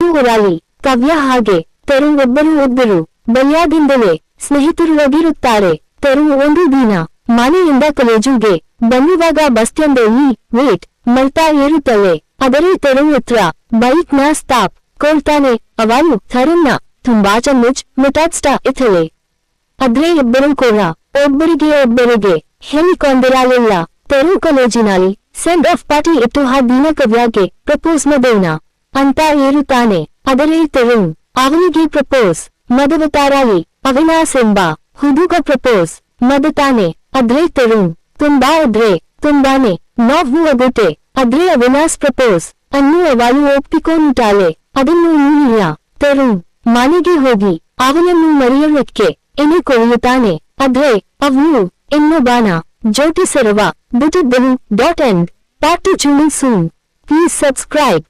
ಹೊರಾಲಿ ಕಾವ್ಯ ಹಾಗೆ ತರುಣ್ ಒಬ್ಬರು ಬಲ್ಯಾದಿಂದಲೇ ಸ್ನೇಹಿತರಾಗಿರುತ್ತಾರೆ. ತರುಣ್ ಒಂದು ದಿನ ಮನೆಯಿಂದ ಕಾಲೇಜುಗೆ ಬನ್ನುವಾಗ ಬಸ್ಟ್ಯಾಂಡಲ್ಲಿ ವೇಟ್ ಮಾಡ್ತಾ ಇರುತ್ತವೆ. ಆದರೆ ತರುಣ್ ಹತ್ರ ಬೈಕ್ ನ ಸ್ಟಾಪ್ ಕೊಡ್ತಾನೆ. ಅವನು ತರುಣ್ನ ತುಂಬಾ ಮುಟಾಡ್ಸ್ತಾ ಇತ್ತಲೆ. ಆದ್ರೆ ಇಬ್ಬರು ಕೂಡ ಒಬ್ಬರಿಗೆ ಹೇಳಿಕೊಂಡಿರಲಿಲ್ಲ. ತರುಣ್ ಕಾಲೇಜಿನಲ್ಲಿ ಸೆಂಡ್ ಆಫ್ ಪಾರ್ಟಿ ಇತ್ತು. ಆ ದಿನ ಕಾವ್ಯಗೆ ಪ್ರಪೋಸ್ ಮಾಡೋಣ ಅಂತ ಇರುತ್ತಾನೆ. ಆದರೆ ತರುಣ್ ಅವನಿಗೆ ಪ್ರಪೋಸ್ ಮಾಡುತ್ತಾರಲಿ. ಅವಿನಾಶ್ ಎಂಬ ಹುಡುಗ ಪ್ರಪೋಸ್ ಮಾಡುತ್ತಾನೆ. ಆದ್ರೆ ತರುಣ್ ತುಂಬಾನೇ ನೋವು ಆಗುತ್ತೆ. ಆದ್ರೆ ಅವಿನಾಶ್ ಪ್ರಪೋಸ್ ಅನ್ನು ಅವಳು ಒಪ್ಪಿಕೊಂಡ್ಟಾಳೆ. ಅದನ್ನು ಇಲ್ಲ. ತರುಣ್ ಮನೆಗೆ ಹೋಗಿ ಅವನನ್ನು ಮರೆಯೋದಕ್ಕೆ ಎಣಿಕೊಳ್ಳುತ್ತಾನೆ. ಆದ್ರೆ ಅವಳು ಇನ್ನೊಬ್ಬನ ಜೋಡಿಸಿರುವ ಬಿಟ್ಟಿದ್ದನು. .end Part 2 soon. Please subscribe.